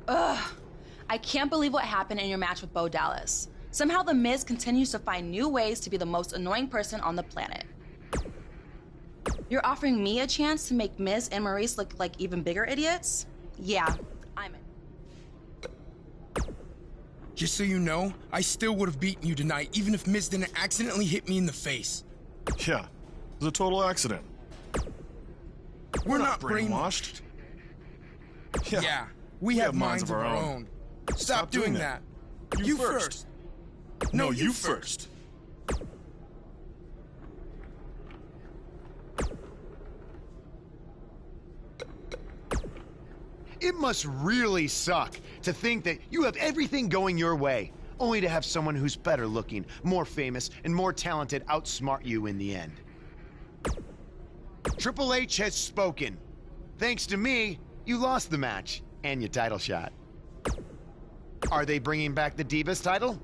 Ugh. I can't believe what happened in your match with Bo Dallas. Somehow The Miz continues to find new ways to be the most annoying person on the planet. You're offering me a chance to make Miz and Maurice look like even bigger idiots? Yeah, I'm in. Just so you know, I still would have beaten you tonight, even if Miz didn't accidentally hit me in the face. Yeah, it was a total accident. We're not brainwashed. Yeah, we have minds of our own. Stop doing that. You first. No, you first. It must really suck to think that you have everything going your way, only to have someone who's better looking, more famous, and more talented outsmart you in the end. Triple H has spoken. Thanks to me, you lost the match and your title shot. Are they bringing back the Divas title?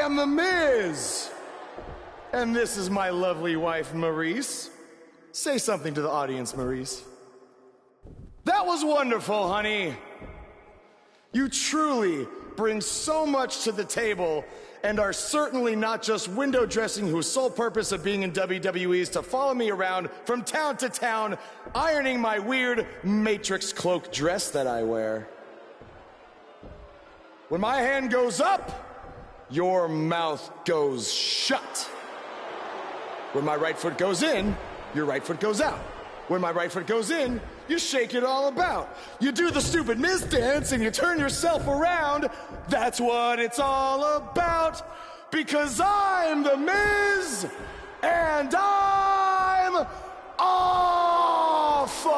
am The Miz. And this is my lovely wife, Maurice. Say something to the audience, Maurice. That was wonderful, honey. You truly bring so much to the table and are certainly not just window dressing whose sole purpose of being in WWE is to follow me around from town to town, ironing my weird Matrix cloak dress that I wear. When my hand goes up, your mouth goes shut. When my right foot goes in, your right foot goes out. When my right foot goes in, you shake it all about. You do the stupid Miz dance and you turn yourself around. That's what it's all about. Because I'm The Miz, and I'm awful.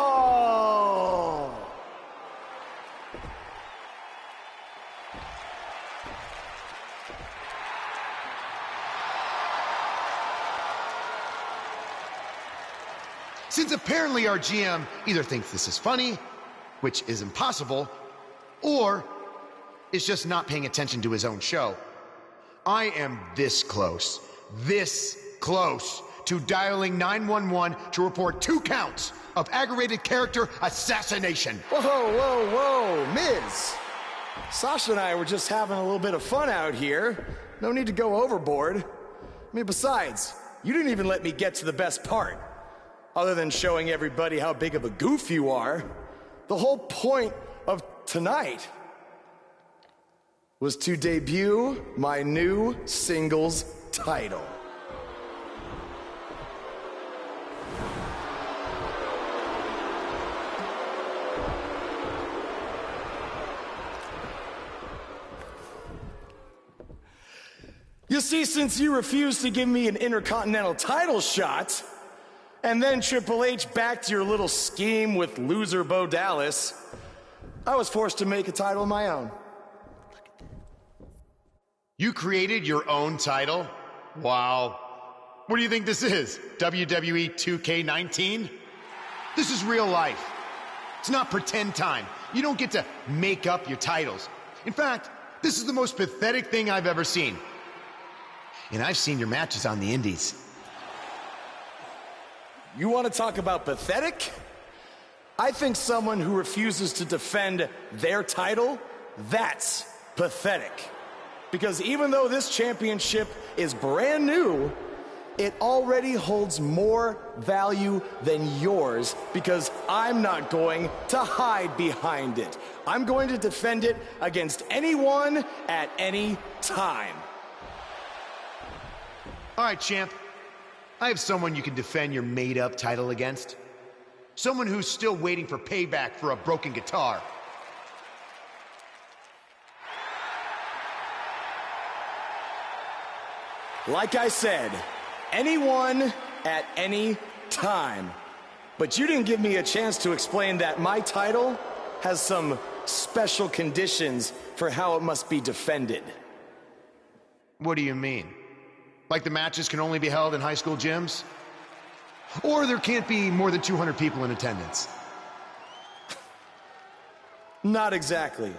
Since apparently our GM either thinks this is funny, which is impossible, or is just not paying attention to his own show, I am this close to dialing 911 to report 2 counts of aggravated character assassination. Whoa, Miz. Sasha and I were just having a little bit of fun out here. No need to go overboard. I mean, besides, you didn't even let me get to the best part. Other than showing everybody how big of a goof you are, the whole point of tonight was to debut my new singles title. You see, since you refused to give me an Intercontinental title shot, and then Triple H backed your little scheme with loser Bo Dallas, I was forced to make a title of my own. You created your own title? Wow. What do you think this is? WWE 2K19? This is real life. It's not pretend time. You don't get to make up your titles. In fact, this is the most pathetic thing I've ever seen. And I've seen your matches on the indies. You want to talk about pathetic? I think someone who refuses to defend their title, that's pathetic. Because even though this championship is brand new, it already holds more value than yours because I'm not going to hide behind it. I'm going to defend it against anyone at any time. All right, champ. I have someone you can defend your made-up title against. Someone who's still waiting for payback for a broken guitar. Like I said, anyone at any time. But you didn't give me a chance to explain that my title has some special conditions for how it must be defended. What do you mean? Like the matches can only be held in high school gyms? Or there can't be more than 200 people in attendance? Not exactly.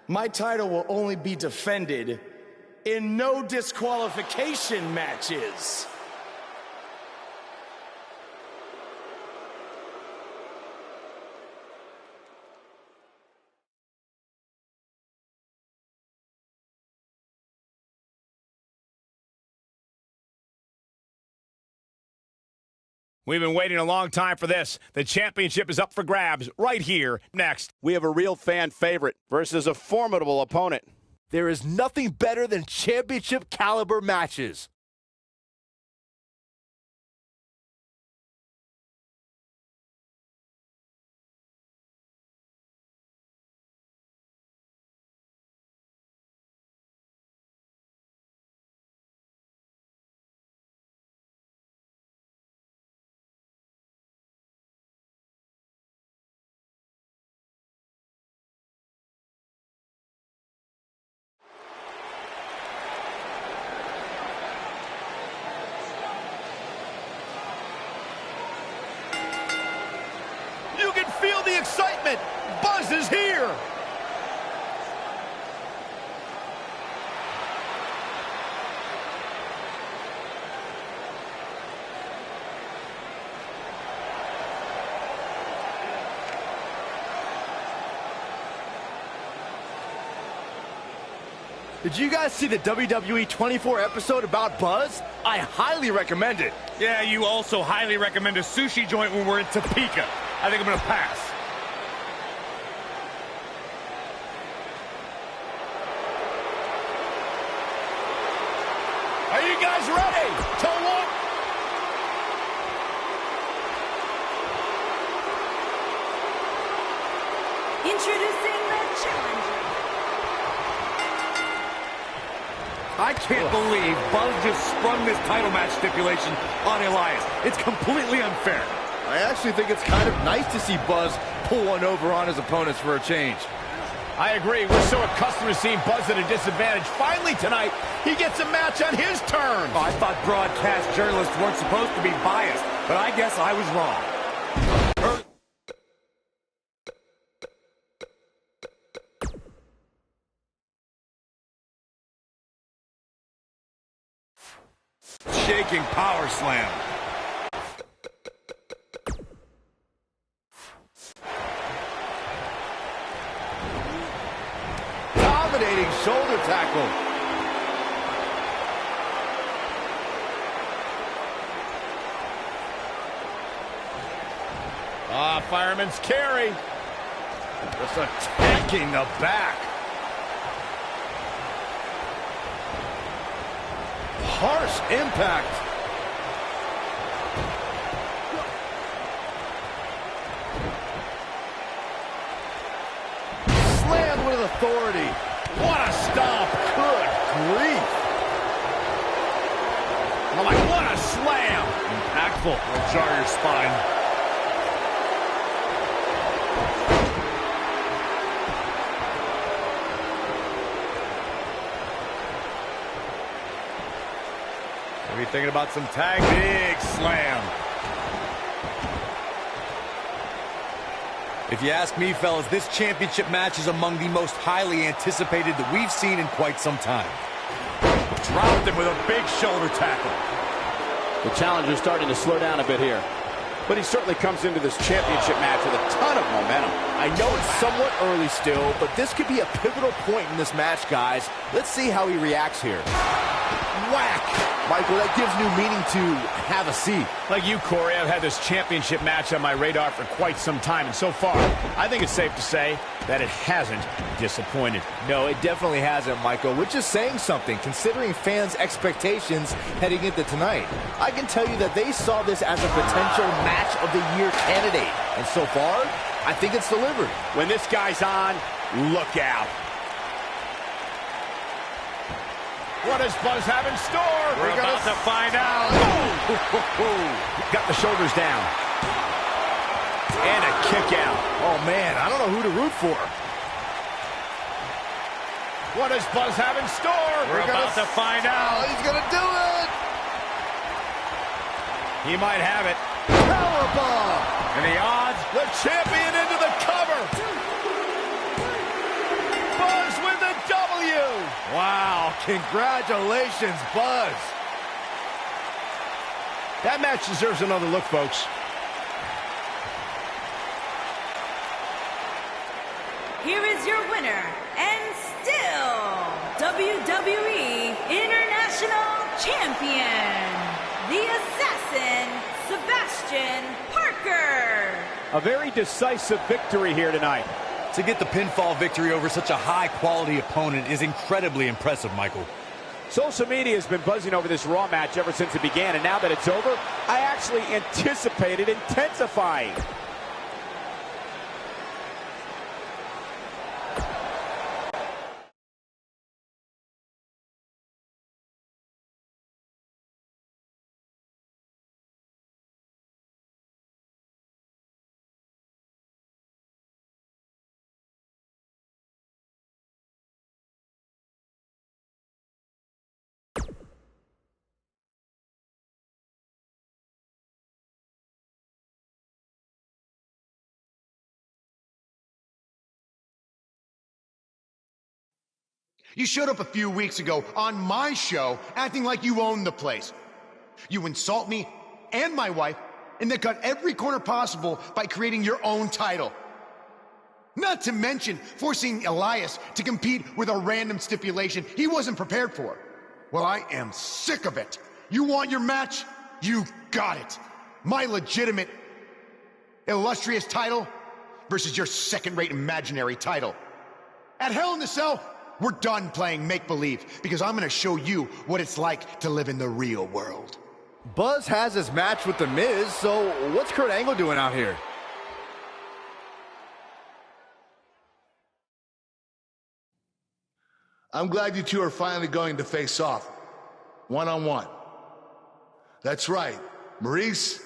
My title will only be defended in no disqualification matches. We've been waiting a long time for this. The championship is up for grabs right here, next. We have a real fan favorite versus a formidable opponent. There is nothing better than championship caliber matches. You can feel the excitement. Buzz is here. Did you guys see the WWE 24 episode about Buzz? I highly recommend it. Yeah, you also highly recommend a sushi joint when we're in Topeka. I think I'm going to pass. Are you guys ready to walk? Introducing the challenger. I can't believe Buzz just sprung this title match stipulation on Elias. It's completely unfair. I actually think it's kind of nice to see Buzz pull one over on his opponents for a change. I agree. We're so accustomed to seeing Buzz at a disadvantage. Finally tonight, he gets a match on his terms. Oh, I thought broadcast journalists weren't supposed to be biased, but I guess I was wrong. Shaking power slam. Dominating shoulder tackle. Fireman's carry. Just attacking the back. Harsh impact. Slammed with authority. What a stomp. Good grief. I'm like, what a slam. Impactful. Will jar your spine. Maybe thinking about some tag. Big slam. If you ask me, fellas, this championship match is among the most highly anticipated that we've seen in quite some time. Dropped him with a big shoulder tackle. The challenger's starting to slow down a bit here. But he certainly comes into this championship match with a ton of momentum. I know it's somewhat early still, but this could be a pivotal point in this match, guys. Let's see how he reacts here. Whack! Michael, that gives new meaning to have a seat. Like you, Corey, I've had this championship match on my radar for quite some time, and so far, I think it's safe to say that it hasn't disappointed. No, it definitely hasn't, Michael, which is saying something, considering fans' expectations heading into tonight. I can tell you that they saw this as a potential match of the year candidate, and so far, I think it's delivered. When this guy's on, look out. What does Buzz have in store? We're about to find out. Got the shoulders down. And a kick out. Oh, man, I don't know who to root for. What does Buzz have in store? We're about to find out. Oh, he's going to do it. He might have it. Powerbomb. And the odds, the champion into the cover. Buzz with the W. Wow, congratulations, Buzz. That match deserves another look, folks. Here is your winner, and still WWE International Champion, the Assassin, Sebastian Parker. A very decisive victory here tonight. To get the pinfall victory over such a high-quality opponent is incredibly impressive, Michael. Social media has been buzzing over this Raw match ever since it began, and now that it's over, I actually anticipate it intensifying. You showed up a few weeks ago on my show acting like you owned the place. You insult me and my wife and then cut every corner possible by creating your own title. Not to mention forcing Elias to compete with a random stipulation he wasn't prepared for. Well, I am sick of it. You want your match? You got it. My legitimate, illustrious title versus your second-rate imaginary title. At Hell in the Cell, we're done playing make-believe because I'm going to show you what it's like to live in the real world. Buzz has his match with The Miz, so what's Kurt Angle doing out here? I'm glad you two are finally going to face off, one-on-one. That's right, Maurice,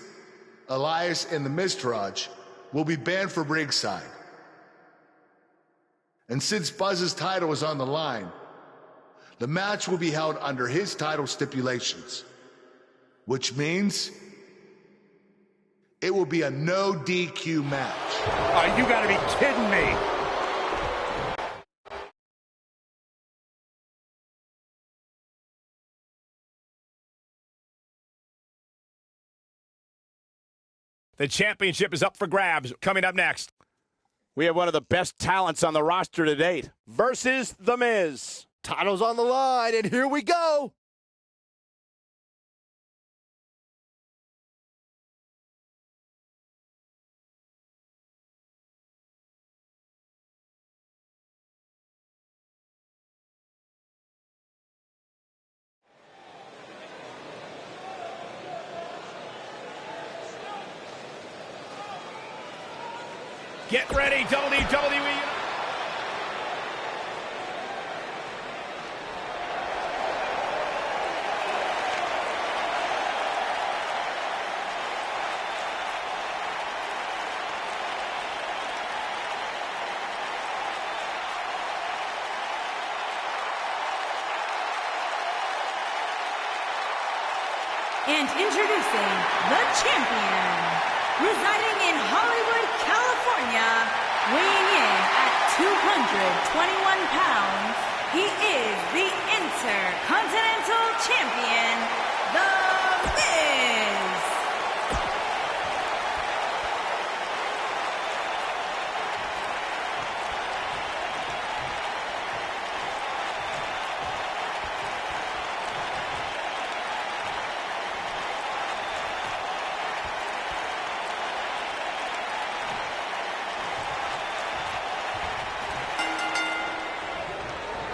Elias, and the Miztourage will be banned from ringside. And since Buzz's title is on the line, the match will be held under his title stipulations, which means it will be a no DQ match. Oh, you gotta be kidding me. The championship is up for grabs. Coming up next, we have one of the best talents on the roster to date versus The Miz. Title's on the line, and here we go. Get ready, WWE. And introducing the champion, residing in Hollywood, California, weighing in at 221 pounds, he is the Intercontinental Champion, The Miz.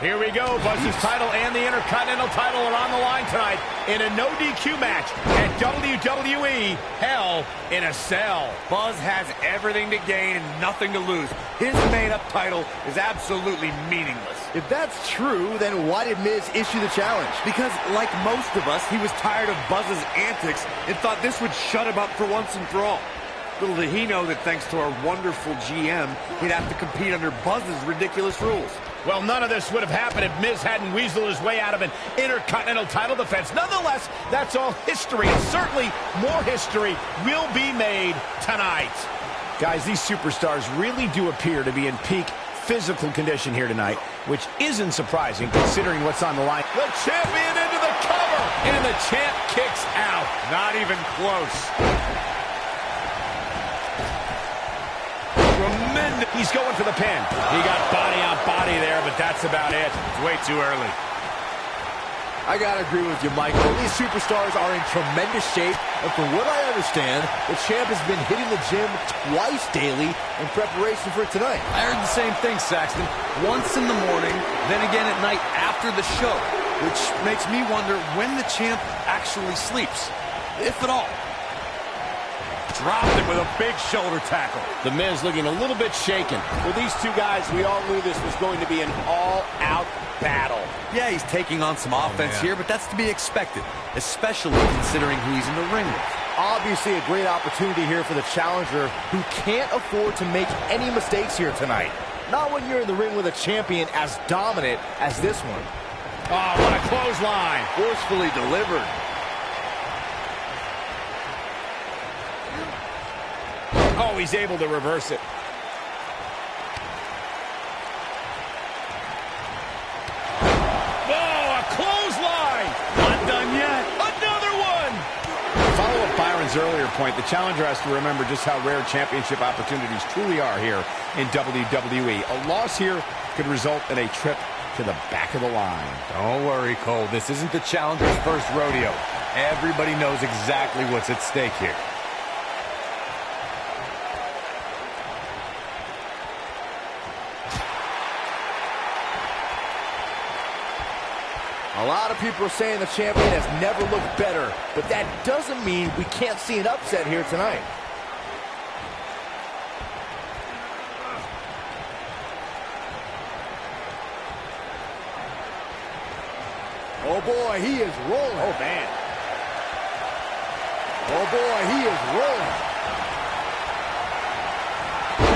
Here we go. Buzz's title and the Intercontinental title are on the line tonight in a no DQ match at WWE Hell in a Cell. Buzz has everything to gain and nothing to lose. His made-up title is absolutely meaningless. If that's true, then why did Miz issue the challenge? Because, like most of us, he was tired of Buzz's antics and thought this would shut him up for once and for all. Little did he know that thanks to our wonderful GM, he'd have to compete under Buzz's ridiculous rules. Well, none of this would have happened if Miz hadn't weaseled his way out of an Intercontinental title defense. Nonetheless, that's all history, and certainly more history will be made tonight. Guys, these superstars really do appear to be in peak physical condition here tonight, which isn't surprising considering what's on the line. The champion into the cover, and the champ kicks out. Not even close. Tremendous. He's going for the pin. He got body on body there, but that's about it. It's way too early. I gotta agree with you, Michael. These superstars are in tremendous shape, and from what I understand, the champ has been hitting the gym twice daily in preparation for tonight. I heard the same thing, Saxton. Once in the morning, then again at night after the show, which makes me wonder when the champ actually sleeps, if at all. Dropped him with a big shoulder tackle. The Miz looking a little bit shaken. With these two guys, we all knew this was going to be an all-out battle. Yeah, he's taking on some offense here, but that's to be expected, especially considering who he's in the ring with. Obviously a great opportunity here for the challenger who can't afford to make any mistakes here tonight. Not when you're in the ring with a champion as dominant as this one. Oh, what a clothesline. Forcefully delivered. Oh, he's able to reverse it. Oh, a clothesline. Not done yet. Another one. Follow-up, Byron. Byron's earlier point, the challenger has to remember just how rare championship opportunities truly are here in WWE. A loss here could result in a trip to the back of the line. Don't worry, Cole. This isn't the challenger's first rodeo. Everybody knows exactly what's at stake here. A lot of people are saying the champion has never looked better, but that doesn't mean we can't see an upset here tonight. Oh boy, he is rolling. Oh man. Oh boy, he is rolling.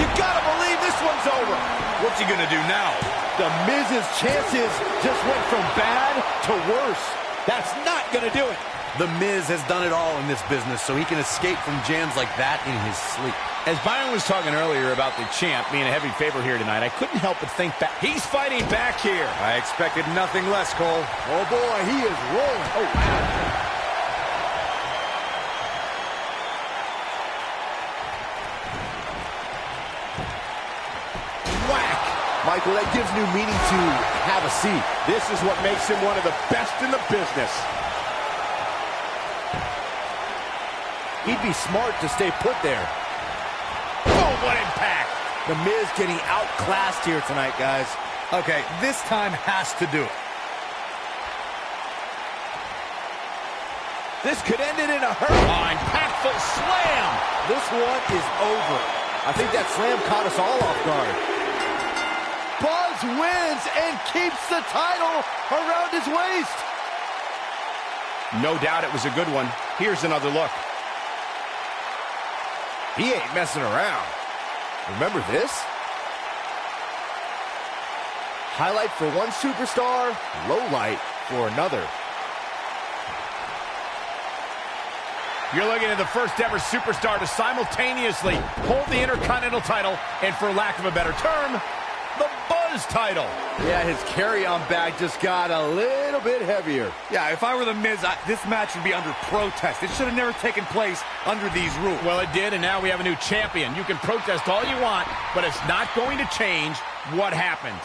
You gotta believe this one's over. What's he gonna do now? The Miz's chances just went from bad to worse. That's not gonna do it. The Miz has done it all in this business, so he can escape from jams like that in his sleep. As Byron was talking earlier about the champ being a heavy favorite here tonight, I couldn't help but think back. He's fighting back here. I expected nothing less, Cole. Oh boy, he is rolling. Oh, wow. Michael, that gives new meaning to have a seat. This is what makes him one of the best in the business. He'd be smart to stay put there. Oh, what impact! The Miz getting outclassed here tonight, guys. Okay, this time has to do it. This could end it in a hurry. Oh, impactful slam! This one is over. I think that slam caught us all off guard. Buzz wins and keeps the title around his waist. No doubt it was a good one. Here's another look. He ain't messing around. Remember this? Highlight for one superstar, low light for another. You're looking at the first ever superstar to simultaneously hold the Intercontinental title and, for lack of a better term, the Buzz title. Yeah, his carry-on bag just got a little bit heavier. Yeah, if I were the Miz, this match would be under protest. It should have never taken place under these rules. Well, it did, and now we have a new champion. You can protest all you want, but it's not going to change what happened.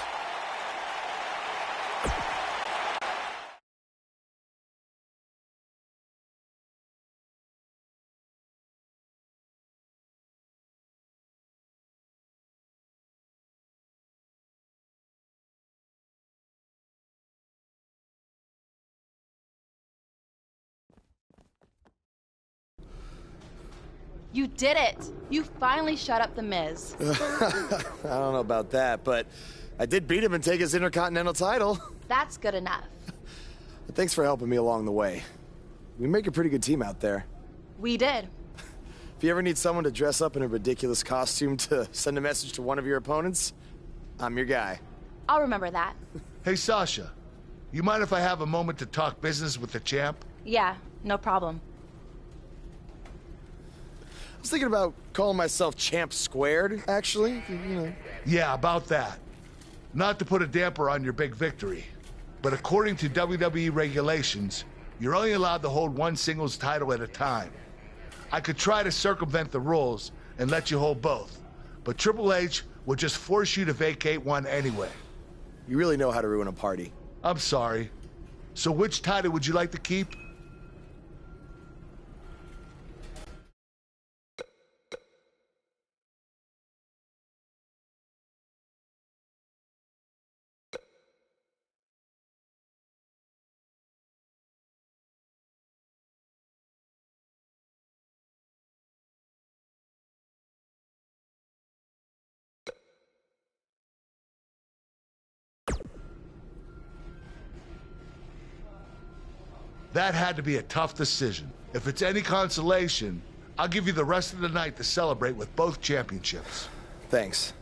You did it. You finally shut up the Miz. I don't know about that, but I did beat him and take his Intercontinental title. That's good enough. But thanks for helping me along the way. We make a pretty good team out there. We did. If you ever need someone to dress up in a ridiculous costume to send a message to one of your opponents, I'm your guy. I'll remember that. Hey, Sasha, you mind if I have a moment to talk business with the champ? Yeah, no problem. I was thinking about calling myself Champ Squared, actually, you know. Yeah, about that. Not to put a damper on your big victory, but according to WWE regulations, you're only allowed to hold one singles title at a time. I could try to circumvent the rules and let you hold both, but Triple H would just force you to vacate one anyway. You really know how to ruin a party. I'm sorry. So which title would you like to keep? That had to be a tough decision. If it's any consolation, I'll give you the rest of the night to celebrate with both championships. Thanks.